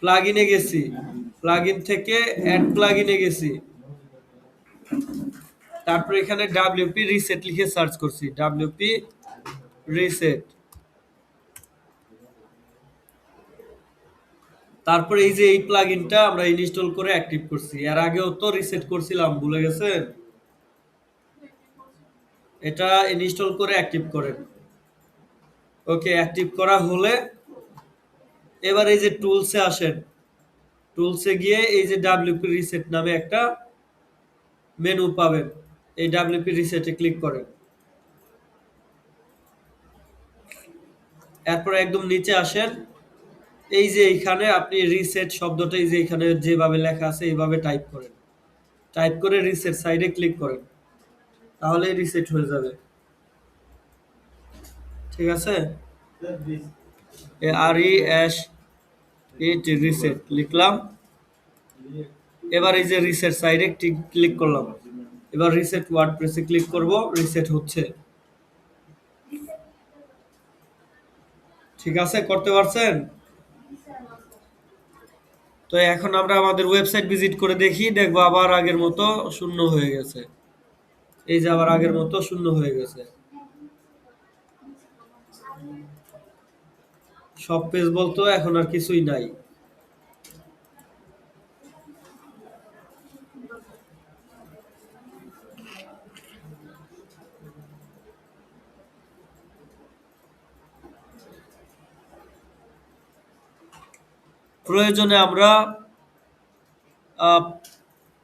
প্লাগইনে গেছি, প্লাগইন থেকে অ্যাড প্লাগইনে গেছি, তারপর এখানে ডাব্লিউপি রিসেট লিখে সার্চ করছি, ডাব্লিউপি রিসেট। তারপর এই যে এই প্লাগইনটা আমরা ইনস্টল করে অ্যাক্টিভ করছি। এর আগেও তো রিসেট করছিলাম, ভুলে গেছেন? এটা ইনস্টল করে অ্যাক্টিভ করেন। ওকে, অ্যাক্টিভ করা হলে এবার এই যে টুলসে আসেন, টুলসে গিয়ে এই যে ডাব্লিউপি রিসেট নামে একটা মেনু পাবেন, এই ডাব্লিউপি রিসেটে ক্লিক করেন। এরপর একদম নিচে আসেন, এই যে এইখানে আপনি রিসেট শব্দটা এই যে এখানে যেভাবে লেখা আছে এইভাবে টাইপ করেন, টাইপ করে রিসেট সাইডে ক্লিক করেন, তাহলে রিসেট হয়ে যাবে। ঠিক আছে, আর ই এস ইট রিসেট লিখলাম। এবার এই যে রিসেট সাইডে ক্লিক করলাম, এবার রিসেট ওয়ার্ডপ্রেসে ক্লিক করব, রিসেট হচ্ছে। ঠিক আছে, করতে পারছেন? তো এখন আমরা আমাদের ওয়েবসাইট ভিজিট করে দেখি, দেখবো আবার আগের মতো শূন্য হয়ে গেছে। এই যে আবার আগের মতো শূন্য হয়ে গেছে। সব পেজ বলতো এখন আর কিছুই নাই। প্রয়োজনে আমরা আহ,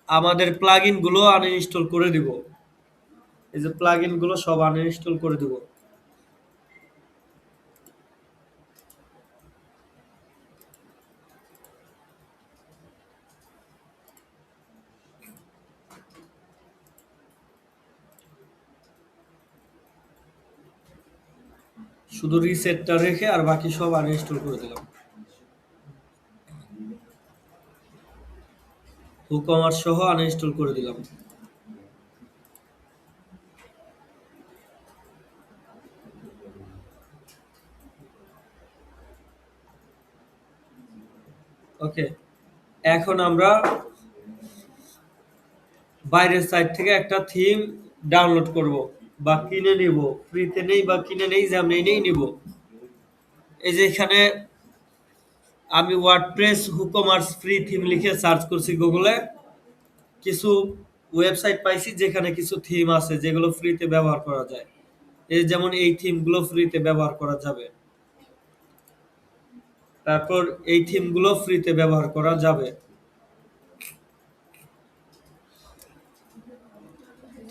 আমাদের প্লাগইন গুলো আনইনস্টল করে দিব। এই যে প্লাগইন গুলো সব আনইনস্টল করে দিব। শুধু রিসেটটা রেখে আর বাকি সব আনইনস্টল করে দিলাম। WooCommerce সহ আনইনস্টল করে দিলাম। ওকে, এখন আমরা বাইরের সাইট থেকে একটা থিম ডাউনলোড করব বা কিনে নিব। ফ্রিতে নেই বা কিনে নেই, যেমনি নেই নিব। এই যে এখানে আমি ওয়ার্ডপ্রেস WooCommerce ফ্রি থিম লিখে সার্চ করছি গুগলে, কিছু ওয়েবসাইট পাইছি যেখানে কিছু থিম আছে যেগুলো ফ্রিতে ব্যবহার করা যায়। এই যেমন এই থিমগুলো ফ্রিতে ব্যবহার করা যাবে, তারপর এই থিমগুলো ফ্রিতে ব্যবহার করা যাবে।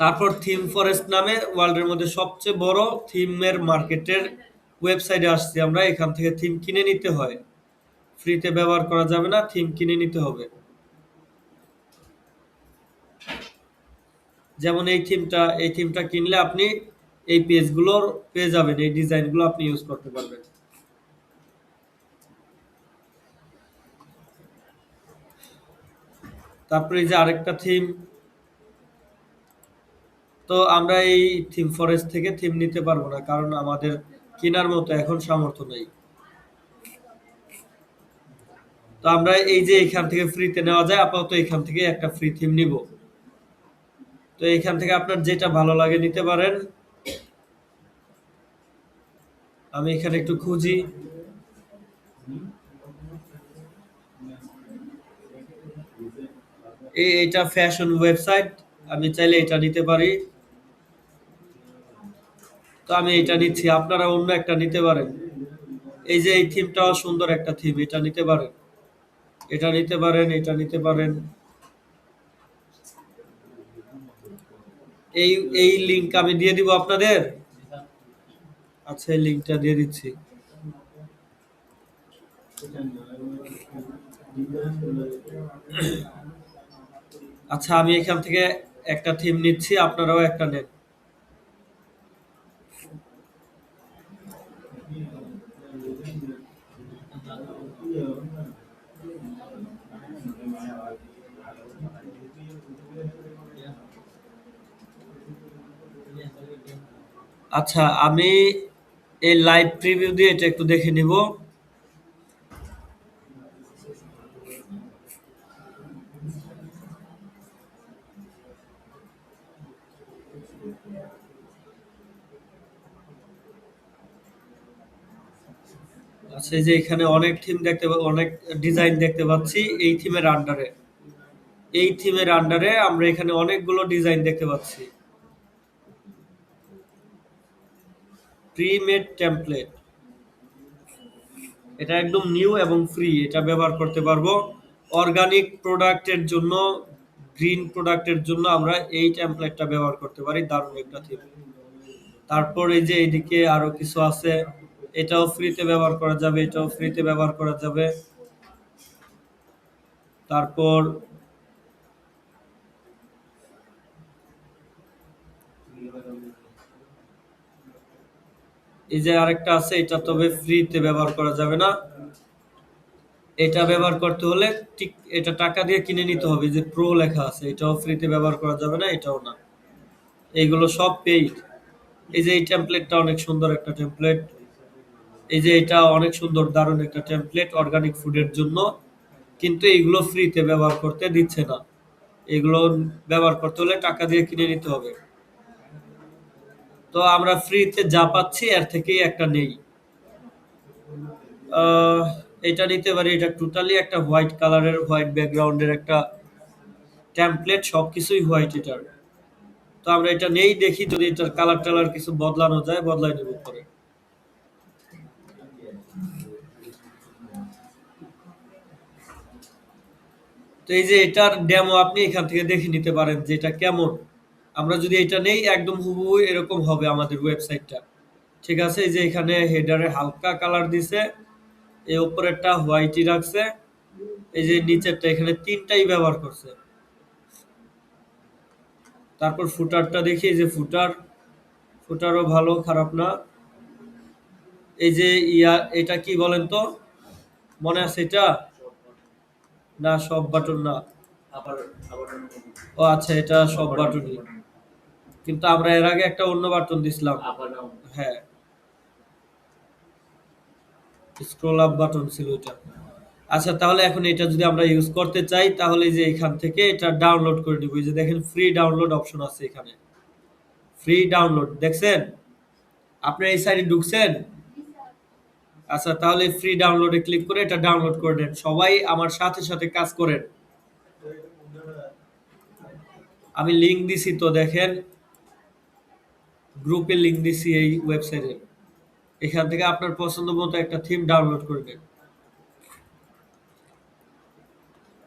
তারপর থিম ফরেস্ট নামে ওয়ার্ল্ডের মধ্যে সবচেয়ে বড় থিমের মার্কেটের ওয়েবসাইটে আসছি আমরা, এখান থেকে থিম কিনে নিতে হয়, ফ্রিতে ব্যবহার করা যাবে না, থিম কিনে নিতে হবে। যেমন এই থিমটা কিনলে আপনি এই পেজগুলোর পেয়ে যাবেন, এই ডিজাইনগুলো আপনি ইউজ করতে পারবেন। তারপরে এই যে আরেকটা থিম, তো আমরা এই থিম ফরেস্ট থেকে থিম নিতে পারবো না, কারণ আমাদের কেনার মতো এখন সামর্থ্য নেই। তো আমরা এই যে এখান থেকে ফ্রিতে নেওয়া যায়, আপাতত এখান থেকে একটা ফ্রি থিম নিব। তো এখান থেকে আপনার যেটা ভালো লাগে নিতে পারেন। আমি এখানে একটু খুঁজি। এটা ফ্যাশন ওয়েবসাইট, আমি চাইলে এটা নিতে পারি। তো আমি এটা নিচ্ছি, আপনারা অন্য একটা নিতে পারেন। এই যে এই থিমটাও সুন্দর একটা থিম, এটা নিতে পারেন, এটা নিতে পারেন, এটা নিতে পারেন। এই এই লিংক আমি দিয়ে দিব আপনাদের। আচ্ছা, এই লিংকটা দিয়ে দিচ্ছি। আচ্ছা, আমি এখান থেকে একটা থিম নিচ্ছি, আপনারাও একটা নেন। আচ্ছা, আমি এই লাইভ প্রিভিউ দিয়ে এটা একটু দেখে নিব। আচ্ছা, এই যে এখানে অনেক থিম অনেক ডিজাইন দেখতে পাচ্ছি এই থিমের আন্ডারে। এই থিমের আন্ডারে আমরা এখানে অনেকগুলো ডিজাইন দেখতে পাচ্ছি। প্রি-মেড টেমপ্লেট, এটা একদম নিউ এবং ফ্রি, এটা ব্যবহার করতে পারবো। অর্গানিক প্রোডাক্টের জন্য, গ্রিন প্রোডাক্টের জন্য আমরা এই টেমপ্লেটটা ব্যবহার করতে পারি, দারুণ একটা থিম। তারপর এই যে এইদিকে আরো কিছু আছে, এটাও ফ্রিতে ব্যবহার করা যাবে, এটাও ফ্রিতে ব্যবহার করা যাবে। তারপর এই যে আরেকটা আছে, এটা তবে ফ্রিতে ব্যবহার করা যাবে না। এটা ব্যবহার করতে হলে ঠিক এটা টাকা দিয়ে কিনে নিতে হবে, যে প্রো লেখা আছে, এটাও ফ্রিতে ব্যবহার করা যাবে না, এটাও না। এইগুলো সব পেইড। এই যে এই টেমপ্লেটটা অনেক সুন্দর একটা টেমপ্লেট। এই যে এটা অনেক সুন্দর, দারুণ একটা টেমপ্লেট অর্গানিক ফুডের জন্য, কিন্তু এইগুলো ফ্রিতে ব্যবহার করতে দিচ্ছে না। এগুলো ব্যবহার করতে হলে টাকা দিয়ে কিনে নিতে হবে। তো আমরা ফ্রিতে যা পাচ্ছি এর থেকেই একটা নেই। আহ, এটা নিতে পারি, এটা টোটালি একটা হোয়াইট কালারের, হোয়াইট ব্যাকগ্রাউন্ডের একটা টেমপ্লেট, সবকিছুই হোয়াইট এটার। তো আমরা এটা নেই, দেখি যদি এটার কালার টালার কিছু বদলানো যায়, বদলাই নেব পরে। তো এই যে এটার ডেমো আপনি এখান থেকে দেখে নিতে পারেন যে এটা কেমন। আমরা যদি এটা নেই, একদম হুবহু এরকম হবে আমাদের ওয়েবসাইটটা। ঠিক আছে, এই যে এখানে হেডারে হালকা কালার দিছে, এই উপরেরটা হোয়াইটই রাখছে, এই যে নিচেরটা এখানে তিনটাই ব্যবহার করছে। তারপর ফুটারটা দেখি, এই যে ফুটারও ভালো, খারাপ না। এই যে এটা কি বলেন তো, মনে আছে এটা? না, সব বাটন না। ও আচ্ছা, এটা সব বাটনই, কিন্তু আমরা এর আগে একটা অন্য বাটন দিছিলাম। হ্যাঁ, স্ক্রল আপ বাটন ছিল এটা। আচ্ছা, তাহলে এখন এটা যদি আমরা ইউজ করতে চাই, তাহলে এই যে এখান থেকে এটা ডাউনলোড করে নিব। এই যে দেখেন ফ্রি ডাউনলোড অপশন আছে এখানে, ফ্রি ডাউনলোড দেখছেন? আপনি এই সাইডে ঢুকছেন? আচ্ছা, তাহলে ফ্রি ডাউনলোডে ক্লিক করে এটা ডাউনলোড করে নেন। সবাই আমার সাথে সাথে কাজ করেন। আমি লিংক দিছি, তো দেখেন গ্রুপে লিংক দিছি এই ওয়েবসাইটে। এখান থেকে আপনার পছন্দ মতো একটা থিম ডাউনলোড করে নেন।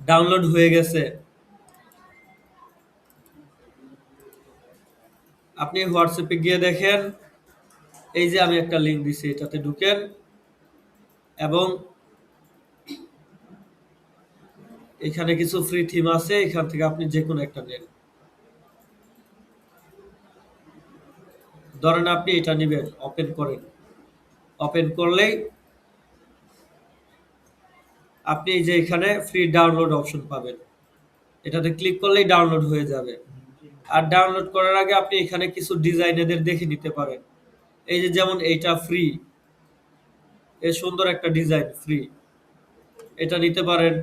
ডাউনলোড হয়ে গেছে। আপনি হোয়াটসঅ্যাপে গিয়ে দেখেন, এই যে আমি একটা লিঙ্ক দিছি, এটাতে ঢুকেন এবং এখানে কিছু ফ্রি থিম আছে, এখান থেকে আপনি যে কোনো একটা নেন। ধরেন আপনি এটা নেবেন, ওপেন করেন। ওপেন করলেই আপনি এই যে এখানে ফ্রি ডাউনলোড অপশন পাবেন, এটাতে ক্লিক করলেই ডাউনলোড হয়ে যাবে। আর ডাউনলোড করার আগে আপনি এখানে কিছু ডিজাইন এদের দেখে নিতে পারেন। এই যে যেমন এইটা ফ্রি, এর সুন্দর একটা ডিজাইন ফ্রি, এটা নিতে পারেন।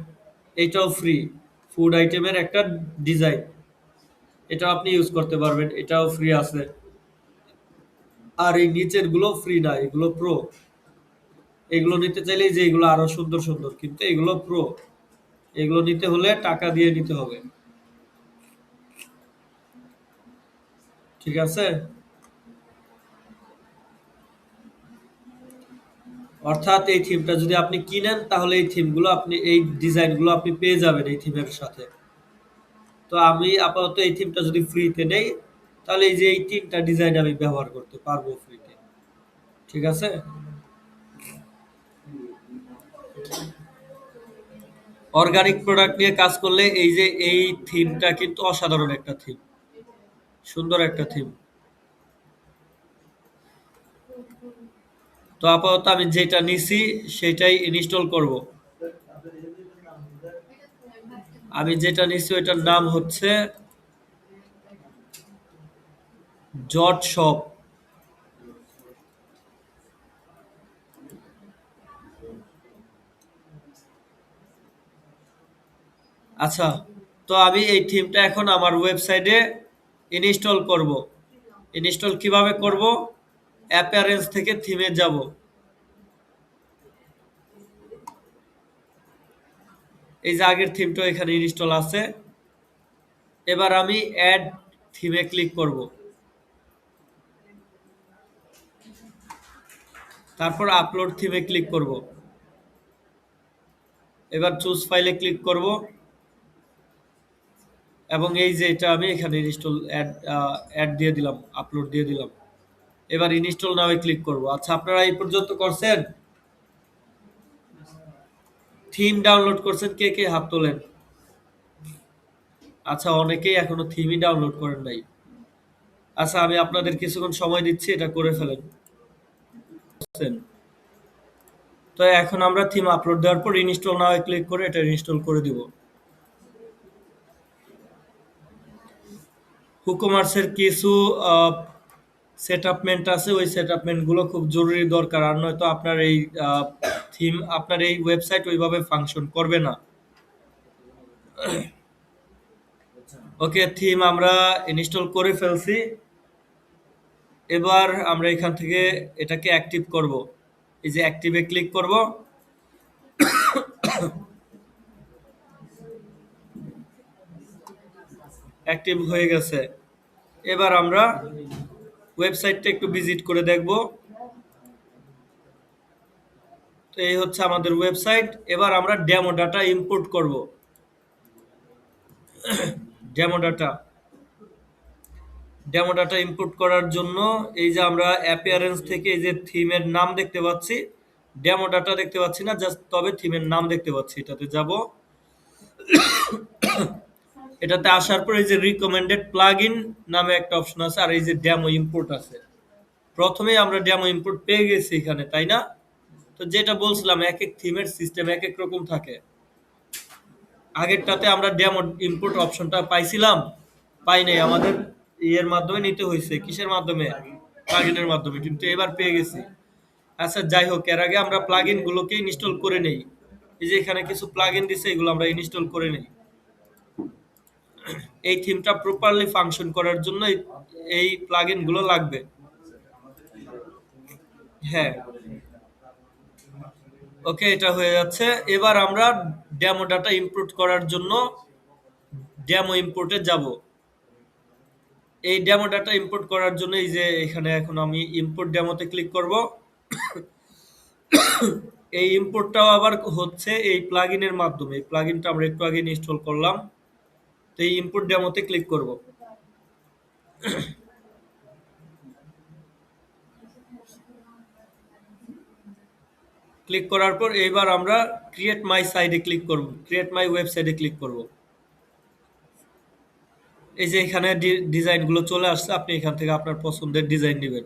এইটাও ফ্রি, ফুড আইটেমের একটা ডিজাইন, এটাও আপনি ইউজ করতে পারবেন, এটাও ফ্রি আছে। আর এই নিচের গুলো ফ্রি না, এগুলো প্রো। এগুলো নিতে চাইলে যে এগুলো আরো সুন্দর সুন্দর, কিন্তু এগুলো প্রো, এগুলো নিতে হলে টাকা দিয়ে নিতে হবে। ঠিক আছে? অর্থাৎ এই থিমটা যদি আপনি কিনেন তাহলে এই থিমগুলো আপনি, এই ডিজাইনগুলো আপনি পেয়ে যাবেন এই থিমের সাথে। তো আমি আপাতত এই থিমটা যদি ফ্রিতে নেই, তাহলে এই যে এই ৩টা ডিজাইন আমি ব্যবহার করতে পারবো ফ্রিতে। ঠিক আছে? অর্গানিক প্রোডাক্ট নিয়ে কাজ করলে এই যে এই থিমটা কিন্তু অসাধারণ একটা থিম, সুন্দর একটা থিম। তো আপাতত আমি যেটা নিছি সেটাই ইনস্টল করব। আমি যেটা নিছি ওইটার নাম হচ্ছে জট শপ। আচ্ছা, তো আমি এই থিমটা এখন আমার ওয়েবসাইটে ইনস্টল করব। ইনস্টল কিভাবে করব? অ্যাপিয়ারেন্স থেকে থিমে যাব। এই যে আগের থিমটা এখানে ইনস্টল আছে। এবার আমি অ্যাড থিমে ক্লিক করব। তারপর আপলোড থিমে ক্লিক করব। এবার চুজ ফাইলে ক্লিক করব এবং এই যে এটা আমি এখানে ইনস্টল অ্যাড দিয়ে দিলাম, আপলোড দিয়ে দিলাম। এবার ইনস্টল নাওয়ে ক্লিক করব। আচ্ছা, আপনারা এই পর্যন্ত করছেন? থিম ডাউনলোড করছেন কে কে? হাত তোলেন। আচ্ছা, অনেকেই এখনো থিমই ডাউনলোড করেন নাই। আচ্ছা, আমি আপনাদের কিছুক্ষণ সময় দিচ্ছি, এটা করে ফেলেন। তো এখন আমরা থিম আপলোড দেওয়ার পর ইনস্টল নাও ক্লিক করে এটা ইনস্টল করে দিব। কুকমার্সের কিছু সেটআপমেন্ট আছে, ওই সেটআপমেন্ট গুলো খুব জরুরি দরকার, আর নয়তো আপনার এই থিম, আপনার এই ওয়েবসাইট ওইভাবে ফাংশন করবে না। ওকে, থিম আমরা ইনস্টল করে ফেলছি। এবার আমরা এখান থেকে এটাকে অ্যাক্টিভ করব। এই যে অ্যাক্টিভে ক্লিক করব। অ্যাক্টিভ হয়ে গেছে। এবার আমরা ওয়েবসাইটটা একটু ভিজিট করে দেখব। তো এই হচ্ছে আমাদের ওয়েবসাইট। এবার আমরা ডেমো ডাটা ইম্পোর্ট করব। Demo data demo data import করার জন্য এই যে আমরা অ্যাপিয়ারেন্স থেকে এই যে থিমের নাম দেখতে পাচ্ছি, ডেমো ডাটা দেখতে পাচ্ছি না, জাস্ট তবে থিমের নাম দেখতে পাচ্ছি। এটাতে যাব। এটাতে আসার পর এই যে রিকমেন্ডেড প্লাগইন নামে একটা অপশন আছে, আর এই যে ডেমো ইম্পোর্ট আছে। প্রথমেই আমরা ডেমো ইম্পোর্ট পেয়ে গেছি এখানে, তাই না? তো যেটা বলছিলাম, এক এক থিমের সিস্টেম এক এক রকম থাকে। আগেরটাতে আমরা ডেমো ইম্পোর্ট অপশনটা পাইছিলাম, পাই নাই, আমাদের ইয়ের মাধ্যমে নিতে হয়েছে। কিসের মাধ্যমে? প্লাগইনের মাধ্যমে, কিন্তু এবার পেয়ে গেছি। আচ্ছা, যাই হোক, এর আগে আমরা প্লাগইন গুলোকে ইনস্টল করে নেই। এই যে এখানে কিছু প্লাগইন দিছে, এগুলো আমরা ইনস্টল করে নেই। এই থিমটা প্রপারলি ফাংশন করার জন্য এই প্লাগইন গুলো লাগবে। হ্যাঁ, ওকে, এটা হয়ে যাচ্ছে। এবার আমরা ডেমো ডাটা ইম্পোর্ট করার জন্য ডেমো ইম্পোর্টে যাব। এই ডেমো ডাটা ইম্পোর্ট করার জন্য এই যে এখানে এখন আমি ইম্পোর্ট ডেমোতে ক্লিক করব। এই ইম্পোর্টটাও আবার হচ্ছে এই প্লাগইনের মাধ্যমে। এই প্লাগইনটা আমরা একটু আগে ইনস্টল করলাম। তো এই ইম্পোর্ট ডেমোতে ক্লিক করব। ক্লিক করার পর এইবার আমরা ক্রিয়েট মাই সাইডে ক্লিক করব, ক্রিয়েট মাই ওয়েবসাইটে ক্লিক করব। এই যে এখানে ডিজাইনগুলো চলে আসছে, আপনি এখান থেকে আপনার পছন্দের ডিজাইন নেবেন।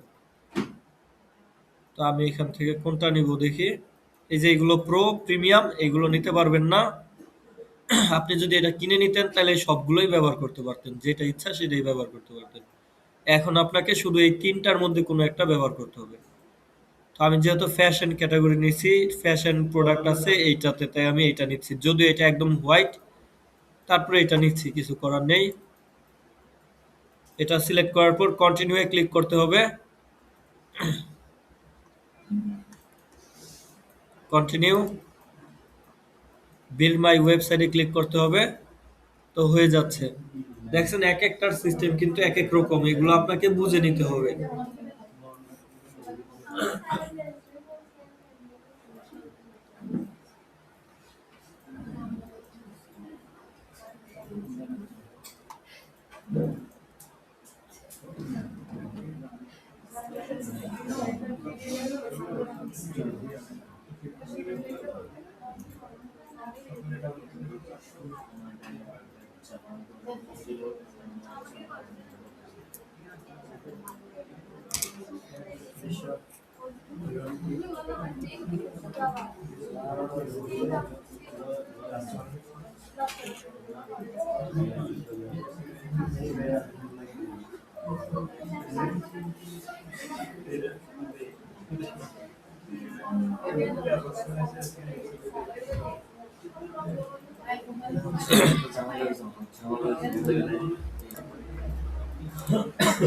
তো আমি এখান থেকে কোনটা নিব দেখি। এই যে এগুলো প্রো প্রিমিয়াম, এগুলো নিতে পারবেন না। আপনি যদি এটা কিনে নিতেন তাহলে সবগুলোই ব্যবহার করতে পারতেন, যেটা ইচ্ছা সেটাই ব্যবহার করতে পারতেন। এখন আপনাকে শুধু এই তিনটার মধ্যে কোনো একটা ব্যবহার করতে হবে। তো আমি যেহেতু ফ্যাশন ক্যাটাগরি নিচ্ছি, ফ্যাশন প্রোডাক্ট আছে এইটাতে, তাই আমি এটা নিচ্ছি। যদিও এটা একদম হোয়াইট, তারপরে এটা নিচ্ছি, কিছু করার নেই। এটা সিলেক্ট করার পর কন্টিনিউ এ ক্লিক করতে হবে। কন্টিনিউ, বিল্ড মাই ওয়েবসাইটে ক্লিক করতে হবে। তো হয়ে যাচ্ছে। দেখছেন এক একটার সিস্টেম কিন্তু এক এক রকম, এগুলো আপনাকে বুঝে নিতে হবে।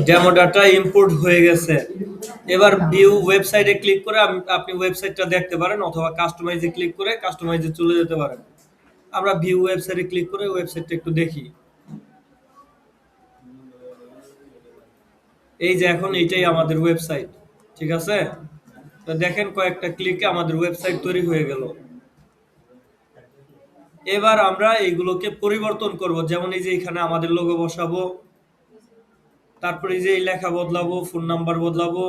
ডেমো ডাটা ইম্পোর্ট হয়ে গেছে। এবার ভিউ ওয়েবসাইটে ক্লিক করে আপনি ওয়েবসাইটটা দেখতে পারেন, অথবা কাস্টমাইজে ক্লিক করে কাস্টমাইজে চলে যেতে পারেন। আমরা ভিউ ওয়েবসাইটে ক্লিক করে ওয়েবসাইটটা একটু দেখি। এই যে এখন এইটাই আমাদের ওয়েবসাইট, ঠিক আছে। তো দেখেন কয়েকটা ক্লিকে আমাদের ওয়েবসাইট তৈরি হয়ে গেল। এবার আমরা এইগুলোকে পরিবর্তন করব, যেমন এই যে এখানে আমাদের লোগো বসাবো, তারপরে এই যে এই লেখা বদলাবো, ফোন নাম্বার বদলাবো,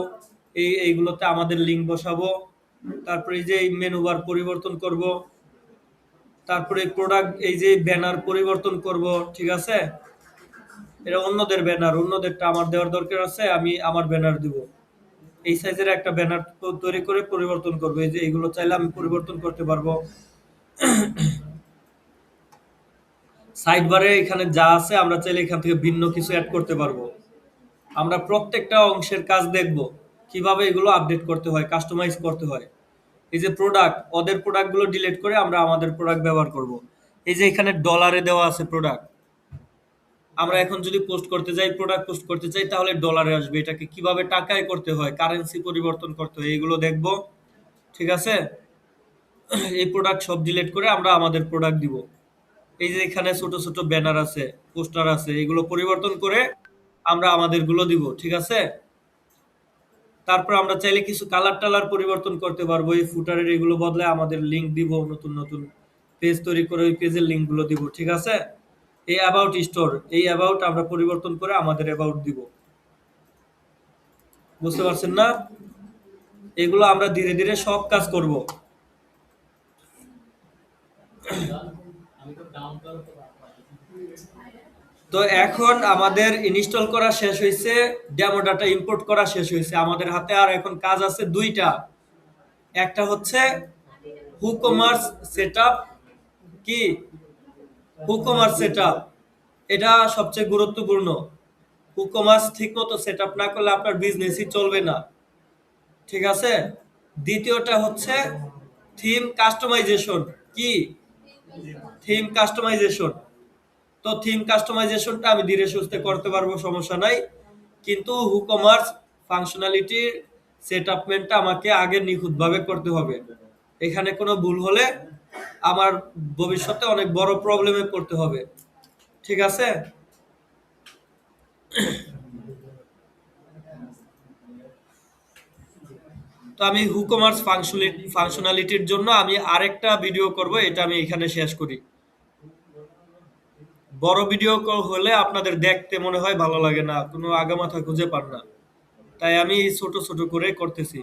এইগুলোতে আমাদের লিঙ্ক বসাবো, তারপরে এই যে এই মেনু বার পরিবর্তন করব, তারপরে প্রোডাক্ট এই যে ব্যানার পরিবর্তন করব, ঠিক আছে। এটা অন্যদের ব্যানার, অন্যদেরটা আমার দেওয়ার দরকার আছে, আমি আমার ব্যানার দিব। এই সাইজের একটা ব্যানার তৈরি করে পরিবর্তন করবো। এই যে এইগুলো চাইলে আমি পরিবর্তন করতে পারবো। সাইড বারে এখানে যা আছে আমরা চাইলে এখান থেকে ভিন্ন কিছু অ্যাড করতে পারবো। আমরা প্রত্যেকটা অংশের কাজ দেখব, কিভাবে এগুলো আপডেট করতে হয়, কাস্টমাইজ করতে হয়। এই যে প্রোডাক্ট, ওদের প্রোডাক্টগুলো ডিলিট করে আমরা আমাদের প্রোডাক্ট ব্যবহার করব। এই যে এখানে ডলারে দেওয়া আছে প্রোডাক্ট, আমরা এখন যদি পোস্ট করতে যাই, প্রোডাক্ট পোস্ট করতে চাই, তাহলে ডলারে আসবে। এটাকে কিভাবে টাকায় করতে হয়, কারেন্সি পরিবর্তন করতে হয়, এগুলো দেখব, ঠিক আছে। এই প্রোডাক্ট সব ডিলিট করে আমরা আমাদের প্রোডাক্ট দিব। এই যে এখানে ছোট ছোট ব্যানার আছে, পোস্টার আছে, এগুলো পরিবর্তন করে আমরা আমাদের গুলো দিব, ঠিক আছে। তারপর আমরা চাইলে কিছু কালার টালার পরিবর্তন করতে পারবো। এই ফুটারের এগুলো বদলে আমাদের লিঙ্ক দিব, নতুন নতুন পেজ তৈরি করে ওই পেজের লিঙ্ক গুলো দিব, ঠিক আছে। এই অ্যাবাউট স্টোর, এই অ্যাবাউট আমরা পরিবর্তন করে আমাদের অ্যাবাউট দিব। বুঝতে পারছেন না? এগুলো আমরা ধীরে ধীরে সব কাজ করব। তো এখন আমাদের ইনস্টল করা শেষ হয়েছে, ডেমো ডাটা ইম্পোর্ট করা শেষ হয়েছে। আমাদের হাতে আর এখন কাজ আছে দুইটা। একটা হচ্ছে WooCommerce সেটআপ। কি WooCommerce সেটআপ? এটা সবচেয়ে গুরুত্বপূর্ণ। WooCommerce ঠিকমতো সেটআপ না করলে আপনার বিজনেসই চলবে না, ঠিক আছে। দ্বিতীয়টা হচ্ছে থিম কাস্টমাইজেশন। কি থিম কাস্টমাইজেশন? তো থিম কাস্টমাইজেশনটা আমি ধীরে সুস্থে করতে পারবো, সমস্যা নাই। কিন্তু WooCommerce ফাংশনালিটি সেটআপমেন্টটা আমাকে আগে নিখুঁতভাবে করতে হবে। এখানে কোনো ভুল হলে আমার ভবিষ্যতে অনেক বড় প্রবলেমে পড়তে হবে, ঠিক আছে। তো আমি WooCommerce ফাংশনালিটির জন্য আমি আরেকটা ভিডিও করব, এটা আমি এখানে শেষ করি। বড় ভিডিও হলে আপনাদের দেখতে মনে হয় ভালো লাগে না, কোনো আগামাথা খুঁজে পান না, তাই আমি ছোট ছোট করে করতেছি।